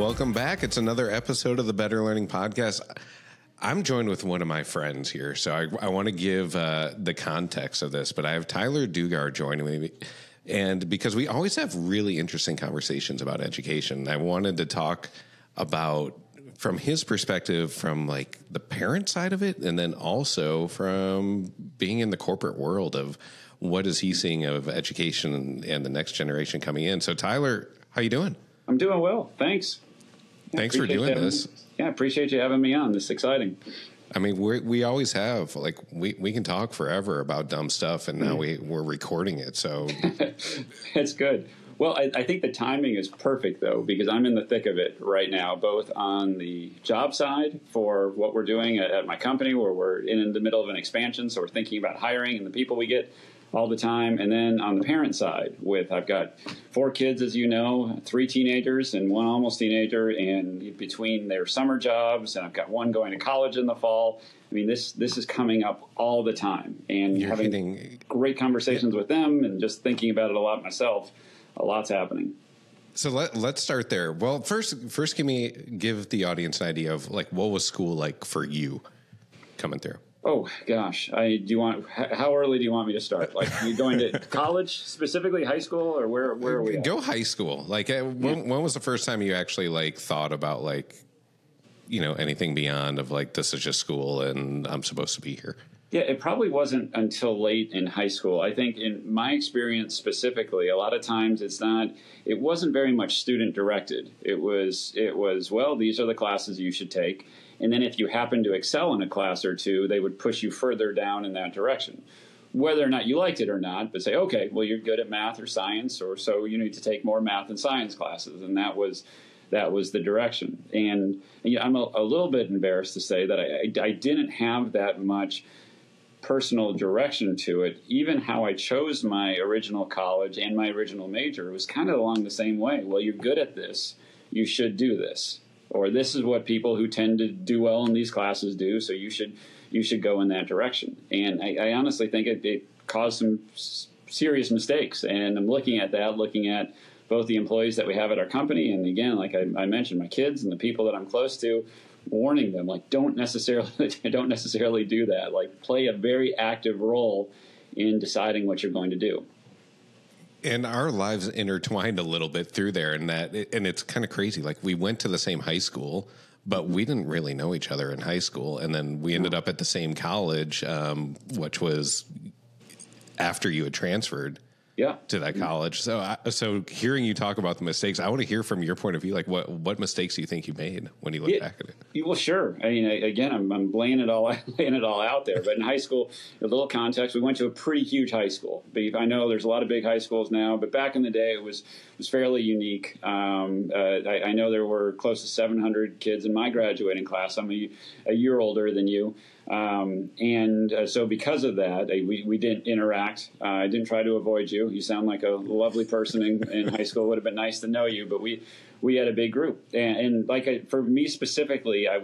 welcome back. It's another episode of the Better Learning Podcast. I'm joined with one of my friends here, so I want to give the context of this, but I have Tyler Dugar joining me, and because we always have really interesting conversations about education, I wanted to talk about, from his perspective, from like the parent side of it, and then also from being in the corporate world of what is he seeing of education and the next generation coming in. So Tyler, how you doing? I'm doing well. Thanks. Thanks for doing this. Yeah, I appreciate you having me on. This is exciting. I mean, we always have, like, we can talk forever about dumb stuff, and now we're recording it, so. It's good. Well, I think the timing is perfect, though, because I'm in the thick of it right now, both on the job side for what we're doing at my company, where we're in the middle of an expansion, so we're thinking about hiring and the people we get all the time, and then on the parent side I've got 4 kids, as you know, 3 teenagers and 1 almost teenager, and between their summer jobs, and I've got 1 going to college in the fall. I mean, this is coming up all the time, and You're having great conversations with them and just thinking about it a lot myself. A lot's happening. So let's start there. Well, first give the audience an idea of, like, what was school like for you coming through? Oh gosh, how early do you want me to start? Like, you going to college specifically, high school, or where are we at? Go high school. Like, when was the first time you actually, like, thought about, like, you know, anything beyond of, like, this is just school and I'm supposed to be here? Yeah, it probably wasn't until late in high school. I think in my experience specifically, a lot of times it wasn't very much student directed. It was, well, these are the classes you should take. And then if you happen to excel in a class or two, they would push you further down in that direction, whether or not you liked it or not, but say, okay, well, you're good at math or science, or so you need to take more math and science classes. And that was the direction. And I'm a little bit embarrassed to say that I didn't have that much personal direction to it. Even how I chose my original college and my original major was kind of along the same way. Well, you're good at this, you should do this. Or this is what people who tend to do well in these classes do, so you should go in that direction. And I honestly think it caused some serious mistakes. And I'm looking at both the employees that we have at our company, and again, like I mentioned, my kids and the people that I'm close to, warning them, like, don't necessarily do that. Like, play a very active role in deciding what you're going to do. And our lives intertwined a little bit through there, and it's kind of crazy. Like, we went to the same high school, but we didn't really know each other in high school. And then we ended up at the same college, which was after you had transferred to that college. So hearing you talk about the mistakes, I want to hear from your point of view, like what mistakes do you think you made when you look back at it? Well, sure. I mean, again, I'm laying it all out there. But in high school, a little context, we went to a pretty huge high school. I know there's a lot of big high schools now, but back in the day, it was fairly unique. I know there were close to 700 kids in my graduating class. I'm a year older than you. So because of that, we didn't interact. I didn't try to avoid you. You sound like a lovely person in high school. It would have been nice to know you, but we had a big group. And for me specifically, I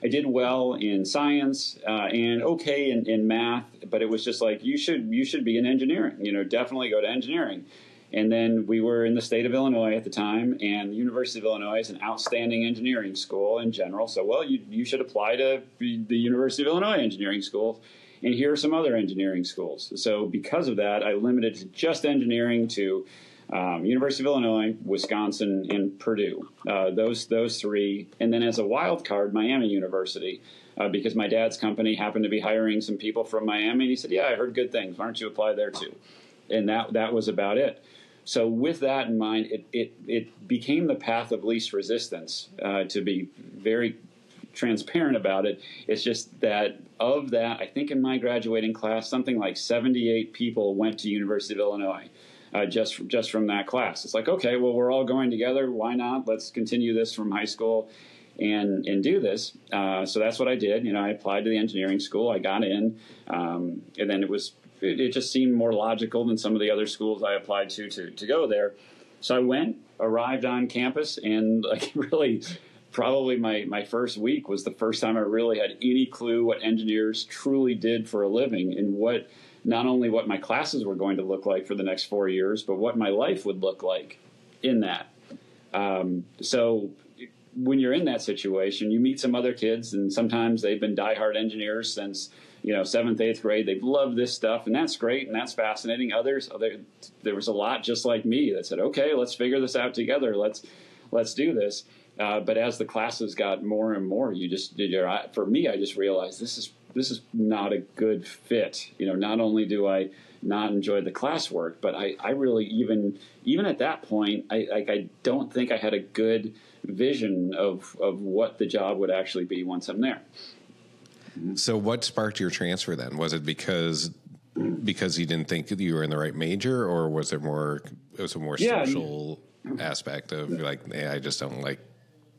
did well in science, and okay in math, but it was just like, you should be in engineering, definitely go to engineering. And then we were in the state of Illinois at the time, and the University of Illinois is an outstanding engineering school in general. So, well, you should apply to the University of Illinois engineering school, and here are some other engineering schools. So because of that, I limited to just engineering to University of Illinois, Wisconsin, and Purdue, those 3. And then as a wild card, Miami University, because my dad's company happened to be hiring some people from Miami. And he said, yeah, I heard good things. Why don't you apply there too? And that was about it. So with that in mind, it became the path of least resistance, to be very transparent about it. It's just that of that, I think in my graduating class, something like 78 people went to University of Illinois, just from that class. It's like, okay, well, we're all going together. Why not? Let's continue this from high school and do this. So that's what I did. I applied to the engineering school. I got in, and then it just seemed more logical than some of the other schools I applied to go there. So I went, arrived on campus, and like really probably my first week was the first time I really had any clue what engineers truly did for a living, and not only what my classes were going to look like for the next 4 years, but what my life would look like in that. So when you're in that situation, you meet some other kids, and sometimes they've been diehard engineers since, 7th, 8th grade. They've loved this stuff, and that's great, and that's fascinating. Others, there was a lot just like me that said, okay, let's figure this out together. Let's do this. But as the classes got more and more, for me, I just realized this is not a good fit. Not only do I not enjoy the classwork, but I really, even at that point, I don't think I had a good vision of what the job would actually be once I'm there. So what sparked your transfer then? Was it because you didn't think you were in the right major, or was it more social aspect of like, hey, I just don't like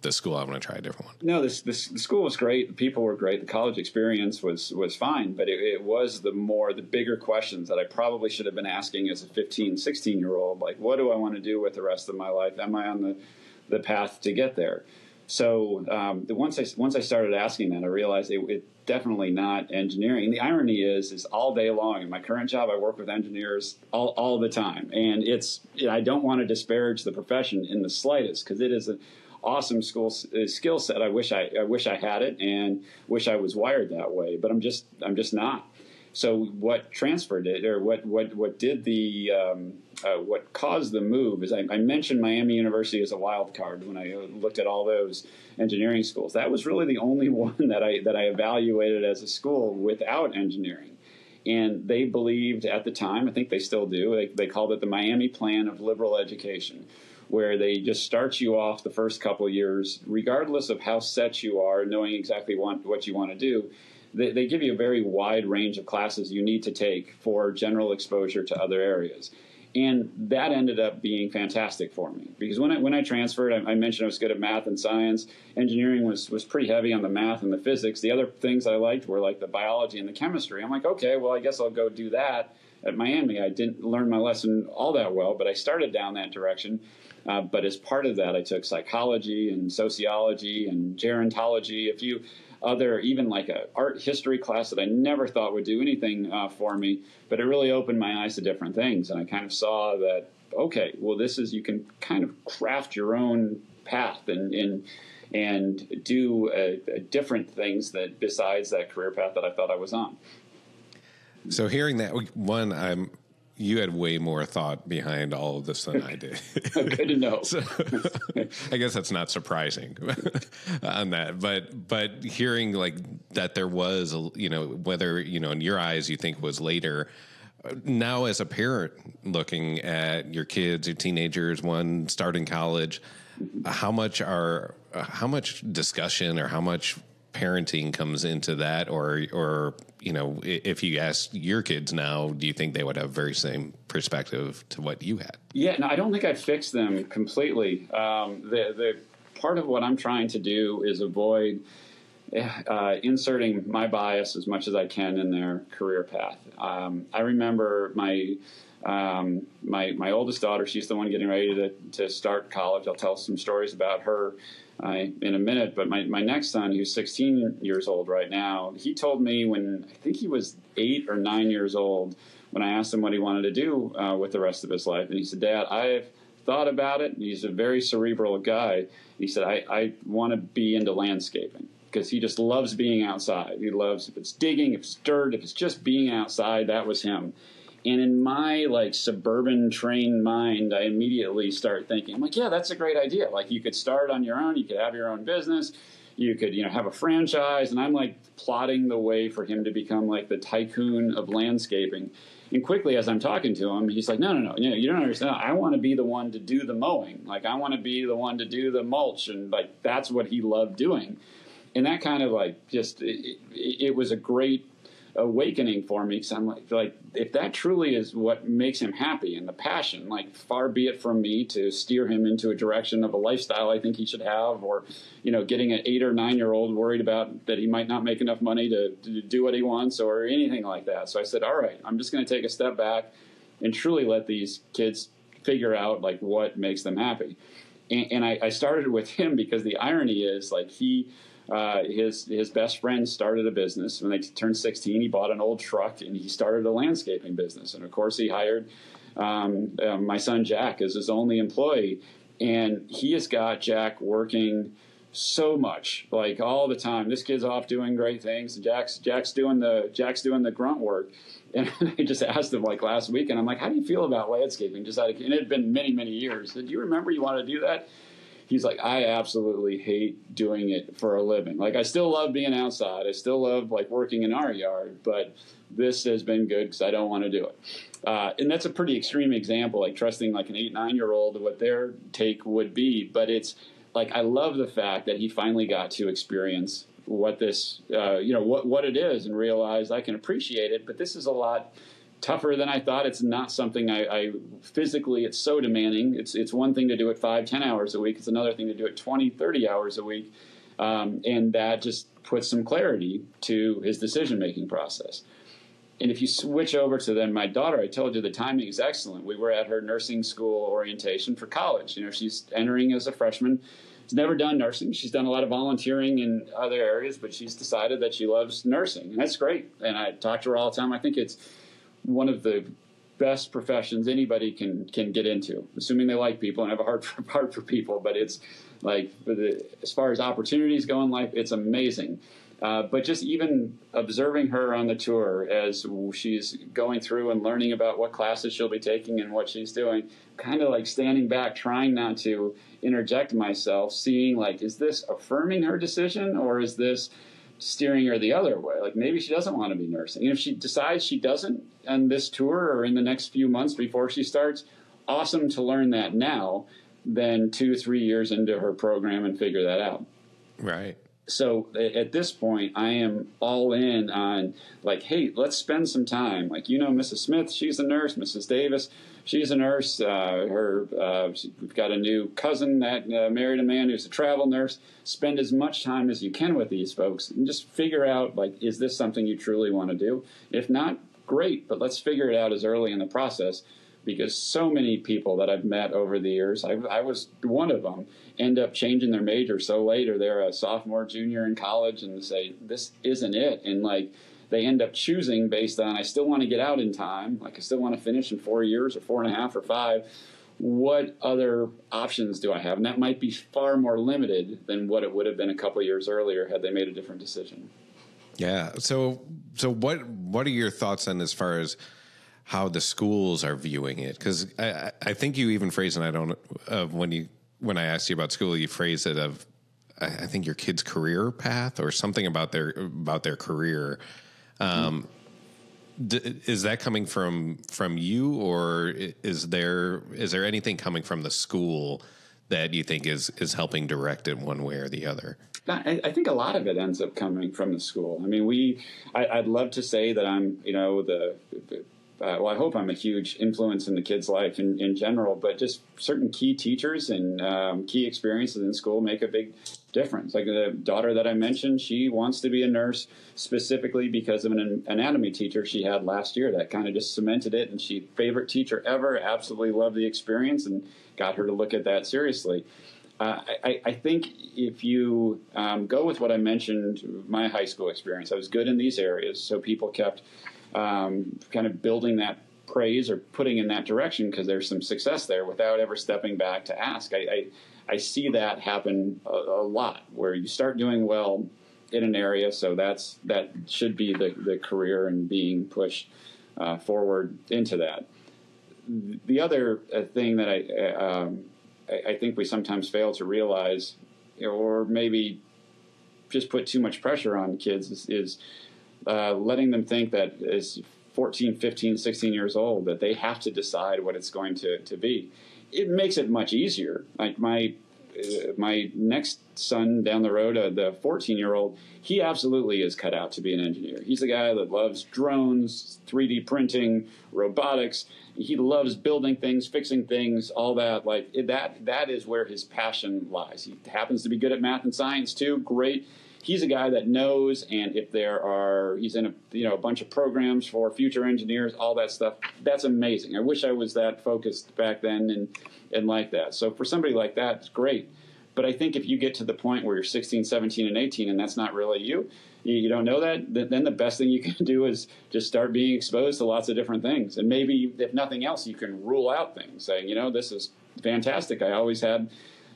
the school, I'm going to try a different one? No, the school was great. The people were great. The college experience was fine, but it was the bigger questions that I probably should have been asking as a 15, 16-year-old. Like, what do I want to do with the rest of my life? Am I on the path to get there? So once I started asking that, I realized it definitely not engineering. And the irony is all day long in my current job, I work with engineers all the time, and I don't want to disparage the profession in the slightest, because it is an awesome skill set. I wish I had it, and wish I was wired that way, but I'm just not. So what transferred it, or what did what caused the move, is I mentioned Miami University as a wild card when I looked at all those engineering schools. That was really the only one that I evaluated as a school without engineering. And they believed at the time, I think they still do, they called it the Miami Plan of Liberal Education, where they just start you off the first couple of years, regardless of how set you are, knowing exactly what you want to do. They give you a very wide range of classes you need to take for general exposure to other areas. And that ended up being fantastic for me, because when I transferred, I mentioned I was good at math and science. Engineering was pretty heavy on the math and the physics. The other things I liked were like the biology and the chemistry. I'm like, okay, well, I guess I'll go do that at Miami. I didn't learn my lesson all that well, but I started down that direction. But as part of that, I took psychology and sociology and gerontology, a few other, even like a art history class that I never thought would do anything for me, but it really opened my eyes to different things. And I kind of saw that, okay, well, you can kind of craft your own path and do different things that besides that career path that I thought I was on. So hearing that, you had way more thought behind all of this than I did. Good to know. So, I guess that's not surprising on that, but hearing like that there was, whether, in your eyes you think was later, now as a parent looking at your kids, your teenagers, one starting college, how much discussion or how much parenting comes into that, or if you ask your kids now, do you think they would have very same perspective to what you had? Yeah, no, I don't think I fixed them completely. The part of what I'm trying to do is avoid inserting my bias as much as I can in their career path. I remember my oldest daughter, she's the one getting ready to start college. I'll tell some stories about her in a minute, but my next son, who's 16 years old right now, he told me when I think he was 8 or 9 years old, when I asked him what he wanted to do with the rest of his life, and he said, "Dad, I've thought about it." He's a very cerebral guy. He said, I want to be into landscaping, because he just loves being outside. He loves, if it's digging, if it's dirt, if it's just being outside, that was him. And in my suburban trained mind, I immediately start thinking, I'm like, yeah, that's a great idea. Like, you could start on your own. You could have your own business. You could, have a franchise. And I'm plotting the way for him to become the tycoon of landscaping. And quickly, as I'm talking to him, he's like, no, you don't understand. I want to be the one to do the mowing. I want to be the one to do the mulch. And that's what he loved doing. And that kind of it was a great awakening for me, because I'm like, if that truly is what makes him happy and the passion, far be it from me to steer him into a direction of a lifestyle I think he should have, or getting an 8 or 9 year old worried about that he might not make enough money to do what he wants or anything like that. So I said, all right, I'm just going to take a step back and truly let these kids figure out what makes them happy. And I started with him, because the irony is his best friend started a business. When they turned 16, he bought an old truck and he started a landscaping business. And of course, he hired my son Jack as his only employee. And he has got Jack working so much, like all the time. This kid's off doing great things. Jack's doing the grunt work. And I just asked him like last week, and I'm like, how do you feel about landscaping? And it had been many, many years. Do you remember you want to do that? He's like, I absolutely hate doing it for a living. Like, I still love being outside. I still love like working in our yard, but this has been good because I don't want to do it. And that's a pretty extreme example, like trusting like an 8-9-year-old what their take would be. But it's like, I love the fact that he finally got to experience what this, what it is, and realize I can appreciate it, but this is a lot tougher than I thought. It's not something I physically, it's so demanding. It's one thing to do it 5-10 hours a week. It's another thing to do it 20-30 hours a week. And that just puts some clarity to his decision-making process. And if you switch over to then my daughter, I told you the timing is excellent. We were at her nursing school orientation for college. She's entering as a freshman. She's never done nursing. She's done a lot of volunteering in other areas, but she's decided that she loves nursing, and that's great. And I talk to her all the time. I think it's one of the best professions anybody can get into, assuming they like people and have a heart for people. But it's like, as far as opportunities go in life, it's amazing. But just even observing her on the tour as she's going through and learning about what classes she'll be taking and what she's doing, kind of like standing back, trying not to interject myself, seeing like, is this affirming her decision or is this steering her the other way? Like, maybe she doesn't want to be nursing. And if she decides she doesn't on this tour or in the next few months before she starts, awesome to learn that now than 2-3 years into her program and figure that out. Right. So at this point, I am all in on like, hey, let's spend some time. Like, Mrs. Smith, she's a nurse. Mrs. Davis, she's a nurse. We've got a new cousin that married a man who's a travel nurse. Spend as much time as you can with these folks and just figure out, like, is this something you truly want to do? If not, great, but let's figure it out as early in the process, because so many people that I've met over the years, I was one of them, end up changing their major so late, or they're a sophomore, junior in college, and say, this isn't it. And like, they end up choosing based on, I still want to get out in time. Like, I still want to finish in 4 years or 4.5 or 5. What other options do I have? And that might be far more limited than what it would have been a couple of years earlier had they made a different decision. Yeah. So what are your thoughts on as far as how the schools are viewing it? Because I think you even phrased, and I don't, when I asked you about school, you phrased it of, I think your kid's career path or something about their career. Is that coming from you, or is there anything coming from the school that you think is helping direct it one way or the other? I think a lot of it ends up coming from the school. I mean, I'd love to say that I'm, I hope I'm a huge influence in the kid's life in general, but just certain key teachers and key experiences in school make a big difference. Like the daughter that I mentioned, she wants to be a nurse specifically because of an anatomy teacher she had last year that kind of just cemented it, and favorite teacher ever, absolutely loved the experience and got her to look at that seriously. I think if you go with what I mentioned, my high school experience, I was good in these areas, so people kept kind of building that praise or putting in that direction because there's some success there without ever stepping back to ask. I see that happen a lot, where you start doing well in an area, so that should be the career and being pushed forward into that. The other thing that I think we sometimes fail to realize, or maybe just put too much pressure on kids, is letting them think that as 14, 15, 16 years old, that they have to decide what it's going to be. It makes it much easier. Like my next son down the road, the 14-year-old, he absolutely is cut out to be an engineer. He's a guy that loves drones, 3D printing, robotics. He loves building things, fixing things, all that. Like that is where his passion lies. He happens to be good at math and science too. Great. He's a guy that knows, and if he's in a bunch of programs for future engineers, all that stuff. That's amazing. I wish I was that focused back then and like that. So for somebody like that, it's great. But I think if you get to the point where you're 16, 17, and 18, and that's not really you don't know that, then the best thing you can do is just start being exposed to lots of different things. And maybe, if nothing else, you can rule out things, saying, this is fantastic. I always had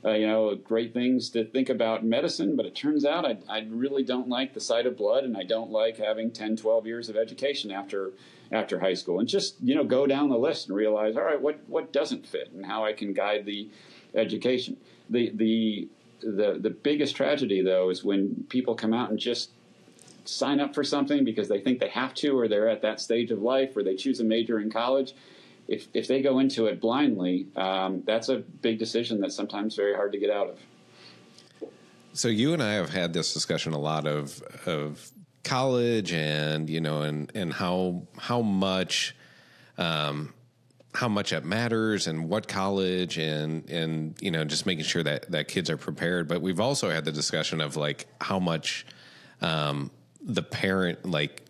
great things to think about medicine, but it turns out I really don't like the sight of blood, and I don't like having 10, 12 years of education after high school. And just, go down the list and realize, all right, what doesn't fit and how I can guide the education. The biggest tragedy, though, is when people come out and just sign up for something because they think they have to, or they're at that stage of life where they choose a major in college. If they go into it blindly, that's a big decision that's sometimes very hard to get out of. So you and I have had this discussion a lot of college and how much it matters and what college and just making sure that kids are prepared. But we've also had the discussion of like how much the parent, like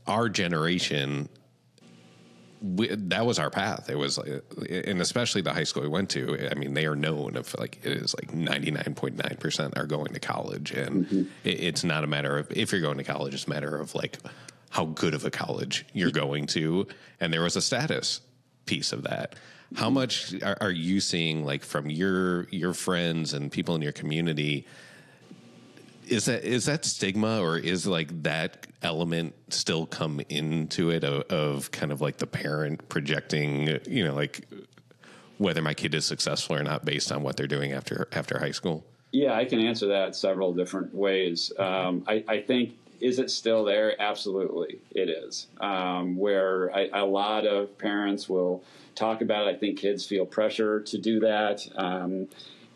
our generation, that was our path. It was, and especially the high school we went to, I mean, they are known of like, it is like 99.9% are going to college. And it's not a matter of if you're going to college, it's a matter of like how good of a college you're going to. And there was a status piece of that. How much are you seeing like from your friends and people in your community? Is that stigma, or is like that element still come into it of kind of like the parent projecting, like whether my kid is successful or not based on what they're doing after high school? Yeah, I can answer that several different ways. I think, is it still there? Absolutely, it is. Where a lot of parents will talk about it. I think kids feel pressure to do that.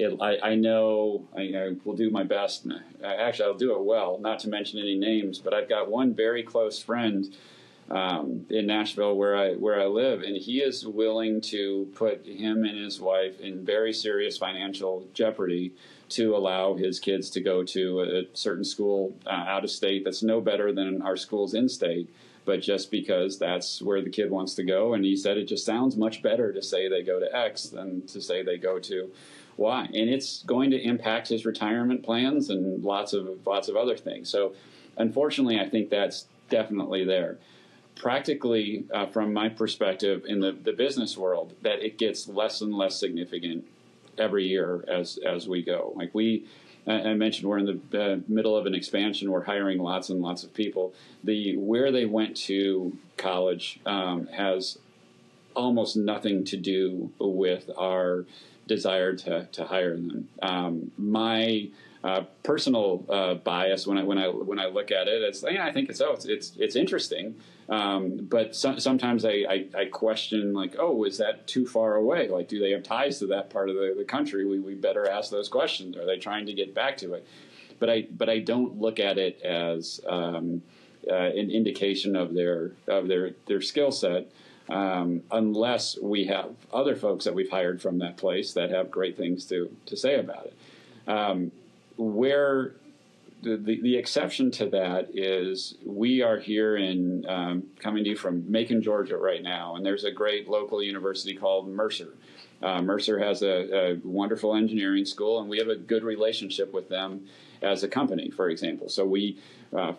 I know I will do my best. Actually, I'll do it well, not to mention any names, but I've got one very close friend in Nashville where I live, and he is willing to put him and his wife in very serious financial jeopardy to allow his kids to go to a certain school out of state that's no better than our schools in state, but just because that's where the kid wants to go. And he said it just sounds much better to say they go to X than to say they go to Y, and it's going to impact his retirement plans and lots of other things. So, unfortunately, I think that's definitely there. Practically, from my perspective in the business world, that it gets less and less significant every year as we go. Like I mentioned, we're in the middle of an expansion. We're hiring lots and lots of people. Where they went to college has almost nothing to do with our desire to hire them. My personal bias when I look at it, it's I think it's interesting, but sometimes I question like, is that too far away? Like, do they have ties to that part of the country? We better ask those questions. Are they trying to get back to it? But I don't look at it as an indication of their skill set. Unless we have other folks that we've hired from that place that have great things to say about it. Where the exception to that is we are here in coming to you from Macon, Georgia right now, and there's a great local university called Mercer. Mercer has a wonderful engineering school, and we have a good relationship with them as a company, for example. So we,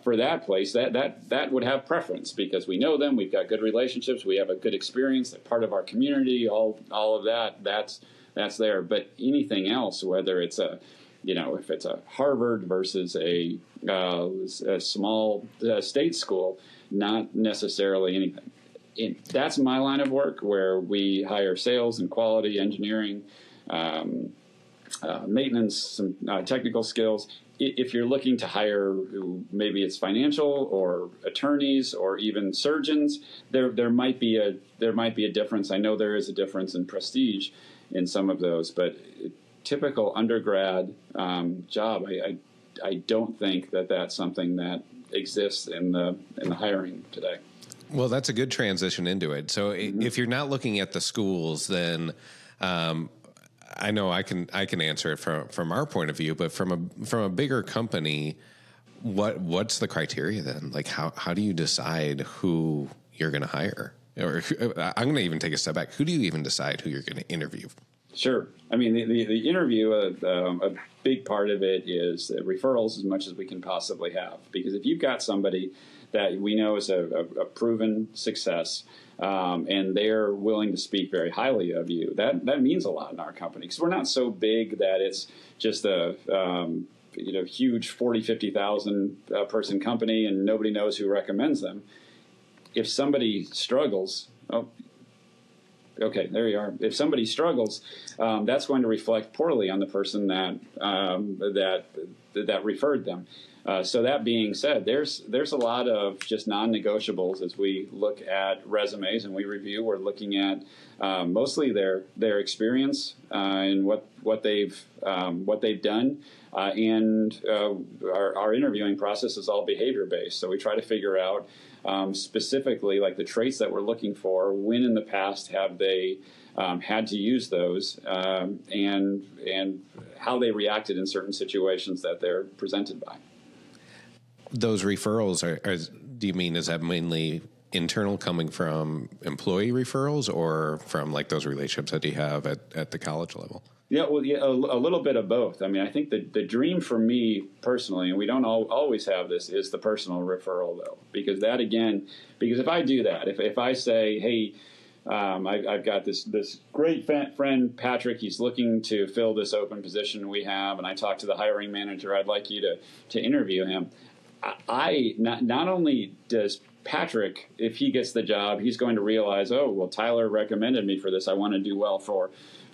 for that place, that would have preference because we know them, we've got good relationships, we have a good experience, they're part of our community, all of that's there. But anything else, whether it's if it's a Harvard versus a small state school, not necessarily anything. That's my line of work, where we hire sales and quality engineering, maintenance, some technical skills. If you're looking to hire, maybe it's financial or attorneys or even surgeons, there might be a difference. I know there is a difference in prestige in some of those, but typical undergrad job, I don't think that's something that exists in the hiring today. Well, that's a good transition into it. So if you're not looking at the schools, then I know I can answer it from our point of view, but from a bigger company, what's the criteria then? Like how do you decide who you're going to hire? Or I'm going to even take a step back. Who do you even decide who you're going to interview? Sure. I mean, the interview, a big part of it is referrals as much as we can possibly have. Because if you've got somebody that we know is a proven success, and they're willing to speak very highly of you, that means a lot in our company, because we're not so big that it's just a huge 40, 50,000 person company and nobody knows who recommends them. If somebody struggles, okay, there you are. If somebody struggles, that's going to reflect poorly on the person that referred them. So that being said, there's a lot of just non-negotiables as we look at resumes and we review. We're looking at mostly their experience and what they've done, and our interviewing process is all behavior based. So we try to figure out specifically like the traits that we're looking for. When in the past have they had to use those, and how they reacted in certain situations that they're presented by. Those referrals do you mean, is that mainly internal, coming from employee referrals, or from like those relationships that you have at the college level? Yeah, well, a little bit of both. I mean, I think the dream for me personally, and we don't always have this, is the personal referral, though, because if I do that, if I say, hey, I've got this great friend, Patrick, he's looking to fill this open position we have, and I talked to the hiring manager, I'd like you to interview him. Not only does Patrick, if he gets the job, he's going to realize, oh, well, Tyler recommended me for this, I want to do well for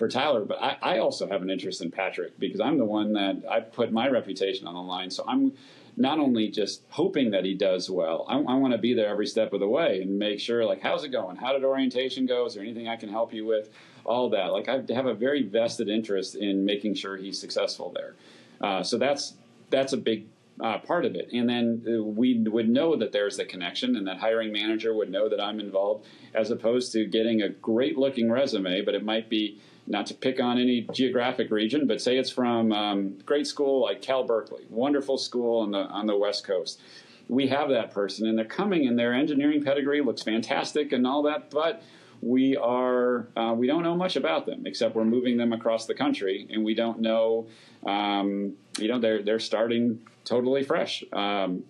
Tyler, but I also have an interest in Patrick, because I'm the one that I put my reputation on the line. So I'm not only just hoping that he does well, I want to be there every step of the way and make sure, like, how's it going? How did orientation go? Is there anything I can help you with? All that. Like, I have a very vested interest in making sure he's successful there. So that's a big part of it. And then we would know that there's the connection, and that hiring manager would know that I'm involved, as opposed to getting a great looking resume, but it might be, not to pick on any geographic region, but say it's from great school like Cal Berkeley, wonderful school on the West Coast. We have that person, and they're coming, and their engineering pedigree looks fantastic and all that, but we don't know much about them, except we're moving them across the country, and we don't know, they're starting totally fresh.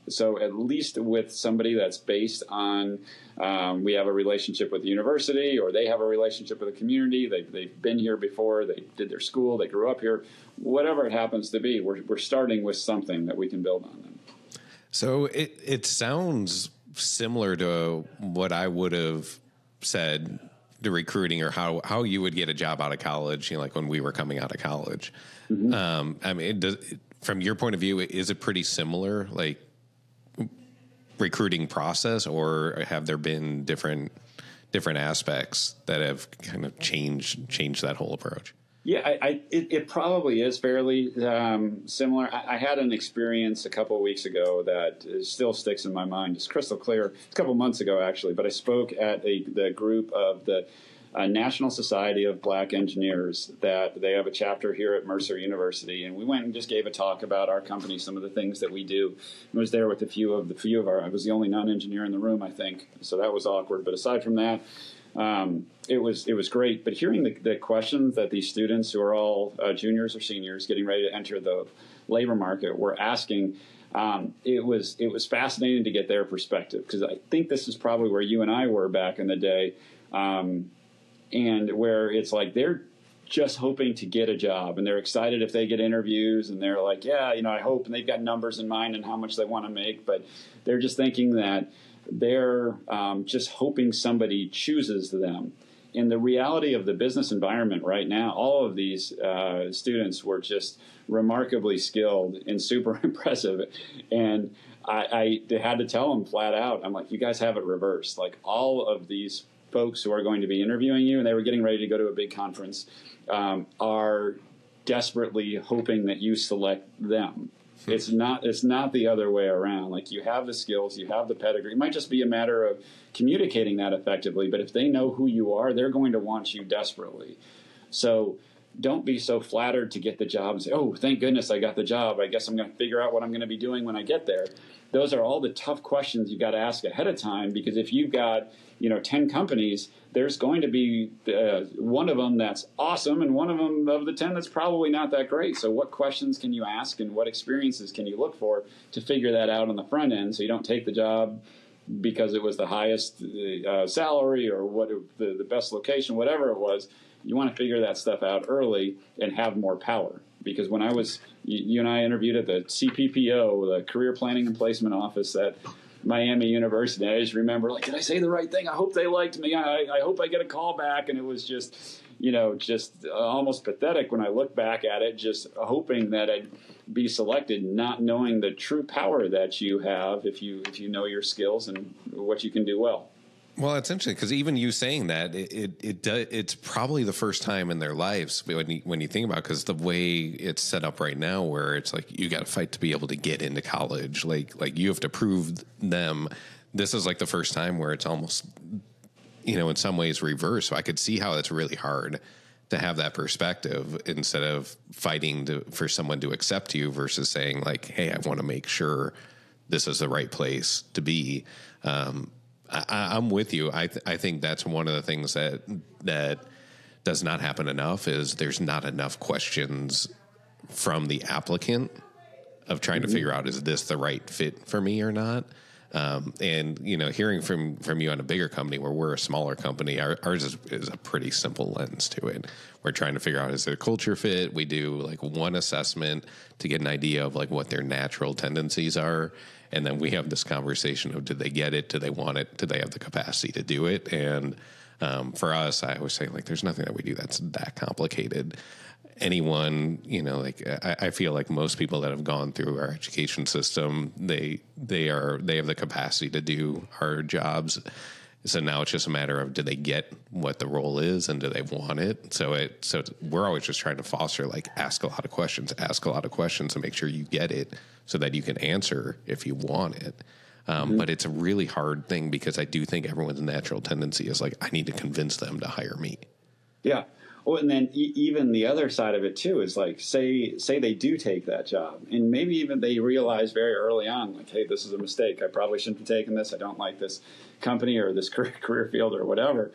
So at least with somebody that's based on, we have a relationship with the university, or they have a relationship with the community. They've been here before. They did their school. They grew up here. Whatever it happens to be, we're starting with something that we can build on them. So it sounds similar to what I would have said to recruiting, or how you would get a job out of college, like when we were coming out of college. Mm-hmm. I mean, from your point of view, is it pretty similar, like recruiting process, or have there been different aspects that have kind of changed that whole approach? Yeah, it probably is fairly similar. I had an experience a couple of weeks ago that still sticks in my mind. It's crystal clear. A couple of months ago, actually, but I spoke at the group of the National Society of Black Engineers, that they have a chapter here at Mercer University, and we went and just gave a talk about our company, some of the things that we do. I was there with a few of our. I was the only non-engineer in the room, I think, so that was awkward. But aside from that, it was great. But hearing the questions that these students, who are all juniors or seniors getting ready to enter the labor market, were asking, it was fascinating to get their perspective, because I think this is probably where you and I were back in the day. And where it's like they're just hoping to get a job, and they're excited if they get interviews, and they're like, yeah, I hope, and they've got numbers in mind and how much they want to make, but they're just thinking that they're just hoping somebody chooses them. In the reality of the business environment right now, all of these students were just remarkably skilled and super impressive, and I had to tell them flat out, I'm like, you guys have it reversed. Like, all of these folks who are going to be interviewing you, and they were getting ready to go to a big conference, are desperately hoping that you select them. It's not the other way around. Like, you have the skills, you have the pedigree. It might just be a matter of communicating that effectively, but if they know who you are, they're going to want you desperately. So don't be so flattered to get the job and say, oh, thank goodness I got the job. I guess I'm going to figure out what I'm going to be doing when I get there. Those are all the tough questions you've got to ask ahead of time, because if you've got, 10 companies, there's going to be one of them that's awesome and one of them of the 10 that's probably not that great. So what questions can you ask and what experiences can you look for to figure that out on the front end, so you don't take the job because it was the highest salary or what the best location, whatever it was. You want to figure that stuff out early and have more power. Because when you and I interviewed at the CPPO, the Career Planning and Placement Office at Miami University, I just remember, did I say the right thing? I hope they liked me. I hope I get a call back. And it was just, just almost pathetic when I look back at it, just hoping that I'd be selected, not knowing the true power that you have if you know your skills and what you can do well. Well, it's interesting because even you saying that, it's probably the first time in their lives when you think about it, because the way it's set up right now, where it's like you got to fight to be able to get into college, like you have to prove them. This is like the first time where it's almost, in some ways reverse. So I could see how it's really hard to have that perspective instead of fighting for someone to accept you versus saying like, hey, I want to make sure this is the right place to be. I'm with you. I think that's one of the things that does not happen enough is there's not enough questions from the applicant of trying to figure out, is this the right fit for me or not? And, hearing from you on a bigger company where we're a smaller company, ours is a pretty simple lens to it. We're trying to figure out, is there a culture fit? We do like one assessment to get an idea of like what their natural tendencies are. And then we have this conversation of, do they get it? Do they want it? Do they have the capacity to do it? And for us, I always say, like, there's nothing that we do that's that complicated. Anyone, I feel like most people that have gone through our education system, they have the capacity to do our jobs. So now it's just a matter of, do they get what the role is and do they want it? So we're always just trying to foster, like, ask a lot of questions and make sure you get it so that you can answer if you want it. But it's a really hard thing because I do think everyone's natural tendency is like, I need to convince them to hire me. Yeah. Well, and then even the other side of it too is like, say they do take that job, and maybe even they realize very early on, like, hey, this is a mistake. I probably shouldn't have taken this. I don't like this company or this career field or whatever.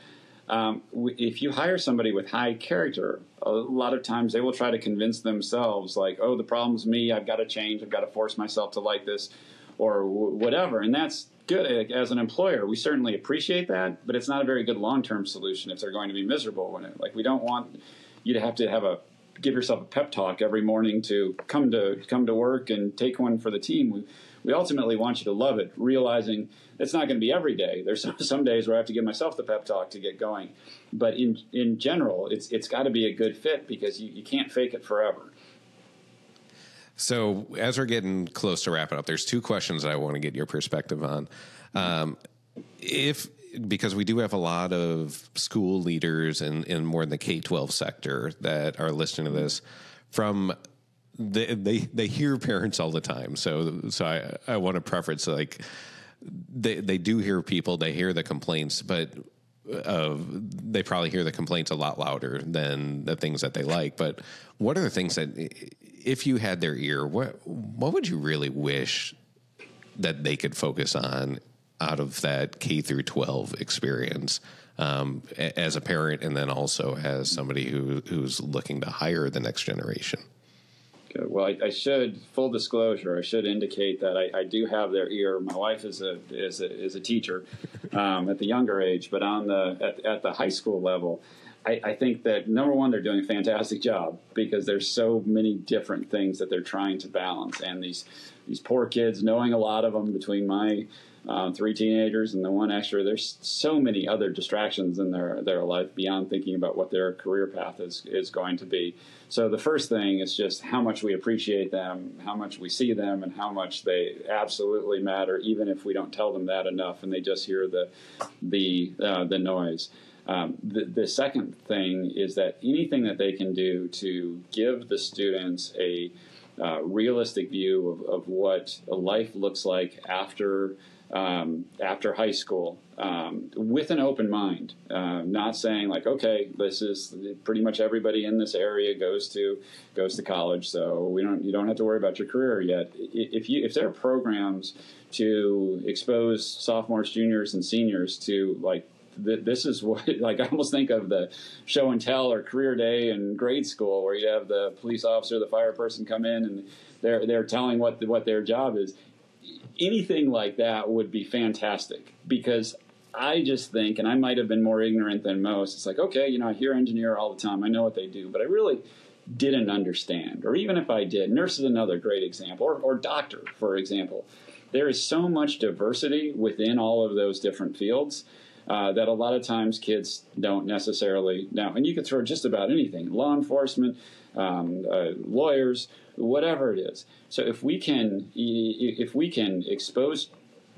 If you hire somebody with high character, a lot of times they will try to convince themselves like, oh, the problem's me. I've got to change. I've got to force myself to like this or whatever. And that's good. As an employer, we certainly appreciate that, but it's not a very good long-term solution if they're going to be miserable. We don't want you to have give yourself a pep talk every morning to come to work and take one for the team. We ultimately want you to love it, realizing it's not going to be every day. There's some days where I have to give myself the pep talk to get going. But in general, it's got to be a good fit because you can't fake it forever. So as we're getting close to wrapping up, there's two questions that I want to get your perspective on. Because we do have a lot of school leaders in more in the K-12 sector that are listening to this, they hear parents all the time. So I want to preface, like, they do hear people, they hear the complaints, but they probably hear the complaints a lot louder than the things that they like. But what are the things that, if you had their ear, what would you really wish that they could focus on out of that K through 12 experience, as a parent and then also as somebody who's looking to hire the next generation? Good. Well, I should, full disclosure, I should indicate that I do have their ear. My wife is a teacher at the younger age, but at the high school level, I think that, number one, they're doing a fantastic job because there's so many different things that they're trying to balance. And these poor kids, knowing a lot of them between my 3 teenagers and the one extra, there's so many other distractions in their life beyond thinking about what their career path is going to be. So the first thing is just how much we appreciate them, how much we see them, and how much they absolutely matter, even if we don't tell them that enough and they just hear the noise. The second thing is that anything that they can do to give the students a realistic view of what a life looks like after after high school, with an open mind, not saying like, okay, this is pretty much everybody in this area goes to college, so you don't have to worry about your career yet. If there are programs to expose sophomores, juniors, and seniors to like, this is what, like, I almost think of the show and tell or career day in grade school where you have the police officer, the fire person come in and they're telling what their job is. Anything like that would be fantastic, because I just think, and I might have been more ignorant than most, it's like, okay, I hear engineer all the time, I know what they do, but I really didn't understand. Or even if I did, nurse is another great example, or doctor, for example. There is so much diversity within all of those different fields that a lot of times kids don't necessarily know. And you could throw just about anything, law enforcement, lawyers, whatever it is. So if we can expose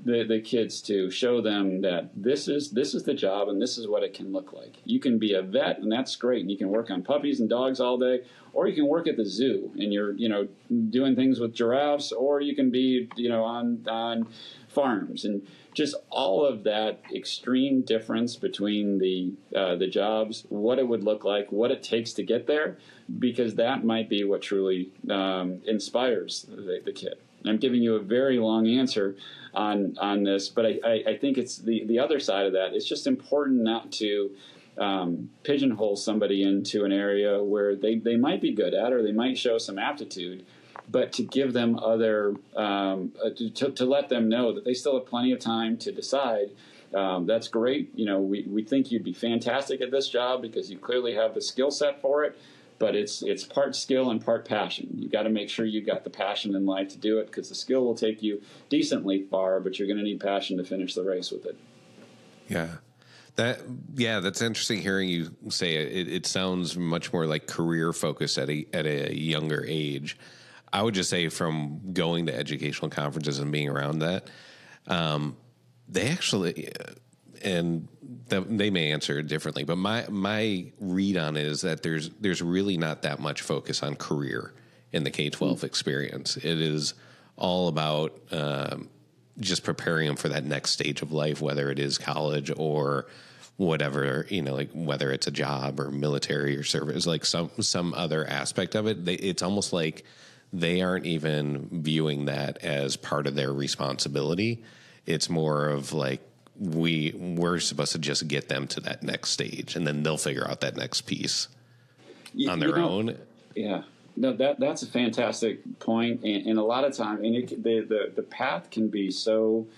the kids to show them that this is the job and this is what it can look like. You can be a vet, and that's great, and you can work on puppies and dogs all day, or you can work at the zoo and you're doing things with giraffes, or you can be on farms, and just all of that extreme difference between the jobs, what it would look like, what it takes to get there, because that might be what truly inspires the kid. And I'm giving you a very long answer on this, but I think it's the other side of that. It's just important not to pigeonhole somebody into an area where they might be good at, or they might show some aptitude, but to give them other, to let them know that they still have plenty of time to decide. That's great. We think you'd be fantastic at this job because you clearly have the skill set for it, but it's part skill and part passion. You've got to make sure you've got the passion in life to do it, because the skill will take you decently far, but you're going to need passion to finish the race with it. That's interesting hearing you say it. It sounds much more like career focused at a younger age. I would just say, from going to educational conferences and being around that, they actually, and they may answer it differently, but my read on it is that there's really not that much focus on career in the K-12 experience. It is all about just preparing them for that next stage of life, whether it is college or whatever, like whether it's a job or military or service, like some other aspect of it. It's almost like they aren't even viewing that as part of their responsibility. It's more of like, we're supposed to just get them to that next stage, and then they'll figure out that next piece on their own. Yeah. No, that's a fantastic point. And a lot of time, the path can be so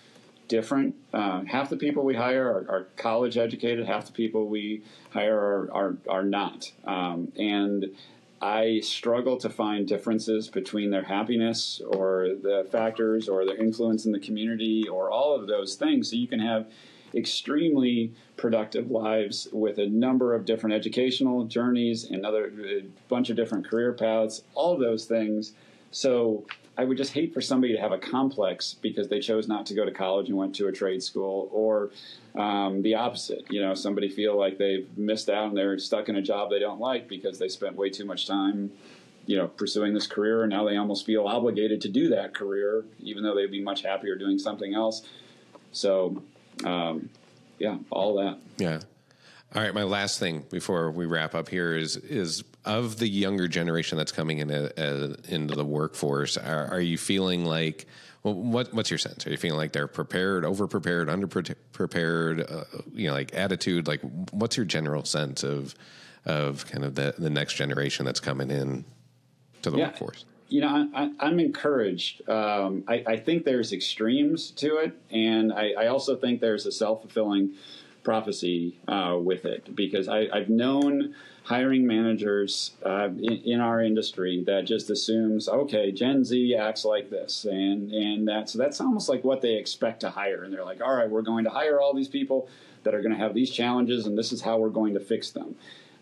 different. Half the people we hire are college educated. Half the people we hire are not. And I struggle to find differences between their happiness or the factors or their influence in the community or all of those things. So you can have extremely productive lives with a number of different educational journeys and a bunch of different career paths, all of those things. So I would just hate for somebody to have a complex because they chose not to go to college and went to a trade school, or the opposite. Somebody feel like they've missed out and they're stuck in a job they don't like because they spent way too much time, pursuing this career, and now they almost feel obligated to do that career, even though they'd be much happier doing something else. So, all that. Yeah. All right. My last thing before we wrap up here is of the younger generation that's coming into the workforce. Are you feeling like, well, what's your sense? Are you feeling like they're prepared, over-prepared, under-prepared, like attitude? Like, what's your general sense of kind of the next generation that's coming in to the workforce? I'm encouraged. I think there's extremes to it, and I also think there's a self-fulfilling prophecy with it, because I've known hiring managers in our industry that just assumes, okay, Gen Z acts like this, and that's almost like what they expect to hire, and they're like, all right, we're going to hire all these people that are going to have these challenges, and this is how we're going to fix them.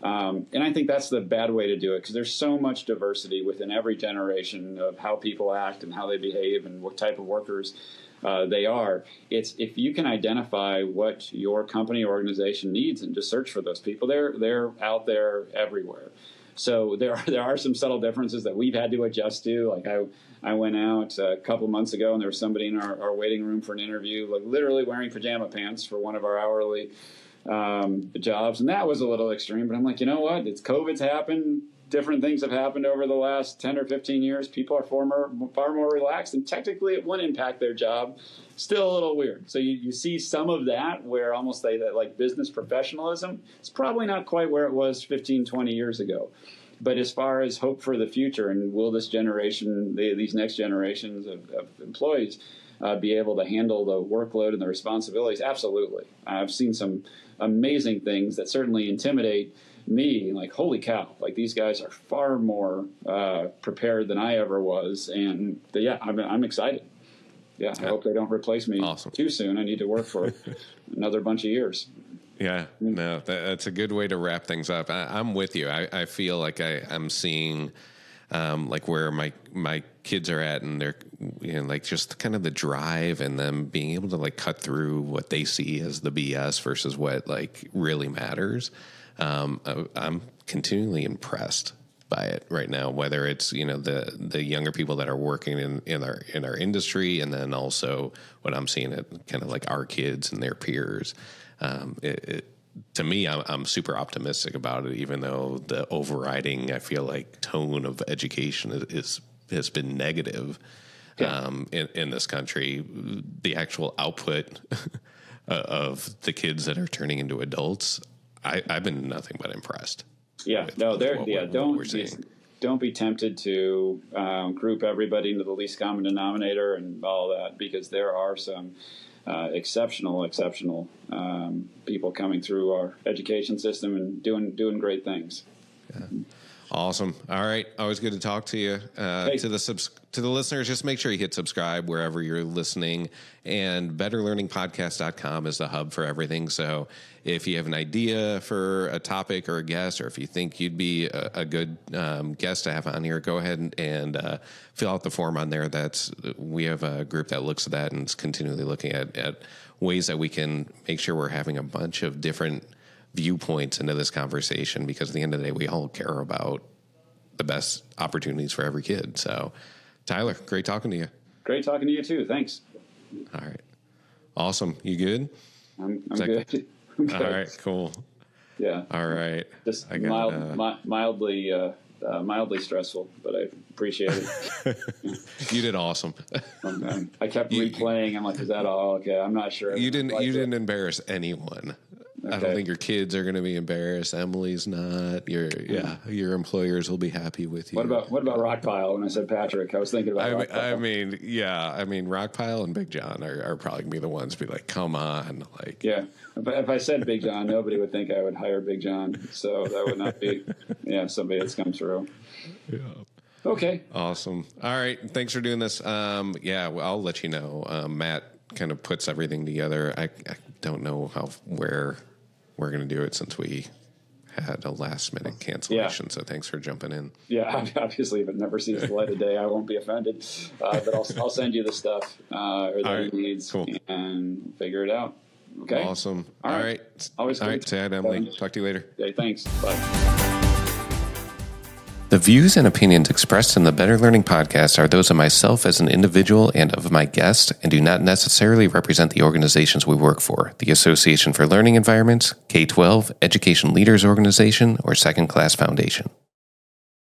And I think that's the bad way to do it, because there's so much diversity within every generation of how people act and how they behave and what type of workers they are. It's if you can identify what your company or organization needs and just search for those people, they're out there everywhere. So there are some subtle differences that we've had to adjust to. Like I went out a couple months ago, and there was somebody in our waiting room for an interview, like literally wearing pajama pants for one of our hourly jobs, and that was a little extreme. But I'm like, you know what? It's COVID's happened. Different things have happened over the last 10 or 15 years. People are far more relaxed, and technically it wouldn't impact their job. Still a little weird. So you see some of that where almost that like business professionalism, it's probably not quite where it was 15, 20 years ago. But as far as hope for the future, and will this generation, these next generations of employees be able to handle the workload and the responsibilities? Absolutely. I've seen some amazing things that certainly intimidate me, like, holy cow, like these guys are far more prepared than I ever was. And I'm excited. Yeah, I hope they don't replace me too soon. I need to work for another bunch of years. Yeah, no, that's a good way to wrap things up. I'm with you. I feel like I'm seeing like where my kids are at, and they're, you know, like just kind of the drive and them being able to like cut through what they see as the BS versus what like really matters. I'm continually impressed by it right now, whether it's, you know, the younger people that are working in our industry, and then also what I'm seeing at kind of like our kids and their peers. To me, I'm super optimistic about it, even though the overriding, I feel like, tone of education has been negative in this country. The actual output of the kids that are turning into adults, I've been nothing but impressed. Yeah, don't be tempted to group everybody into the least common denominator and all that, because there are some exceptional people coming through our education system and doing great things. Yeah. Awesome. All right. Always good to talk to you. To the listeners, just make sure you hit subscribe wherever you're listening. And betterlearningpodcast.com is the hub for everything. So if you have an idea for a topic or a guest, or if you think you'd be a good guest to have on here, go ahead and fill out the form on there. We have a group that looks at that and is continually looking at ways that we can make sure we're having a bunch of different viewpoints into this conversation, because at the end of the day, we all care about the best opportunities for every kid. So, Tyler, great talking to you. Great talking to you too. Thanks. All right. Awesome. You good? I'm good. All right, cool. Yeah. All right. Just mildly stressful, but I appreciate it. You did awesome. I kept replaying. I'm like, is that all? Okay, I'm not sure. You didn't embarrass anyone. Okay. I don't think your kids are going to be embarrassed. Emily's not. Your employers will be happy with you. What about Rockpile? When I said Patrick, I was thinking about Rockpile. I mean, Rockpile and Big John are probably going to be the ones to be like, come on. Like, yeah. If I said Big John, nobody would think I would hire Big John. So that would not be somebody that's come through. Yeah. Okay. Awesome. All right. Thanks for doing this. I'll let you know. Matt kind of puts everything together. I don't know where we're going to do it, since we had a last minute cancellation. Yeah. So thanks for jumping in. Yeah, obviously, if it never sees the light of day, I won't be offended. But I'll send you the stuff he needs, and figure it out. Okay. Awesome. All right. Always. All right. Say hi to Emily. Talk to you later. Okay. Thanks. Bye. The views and opinions expressed in the Better Learning Podcast are those of myself as an individual and of my guest, and do not necessarily represent the organizations we work for, the Association for Learning Environments, K-12, Education Leaders Organization, or Second Class Foundation.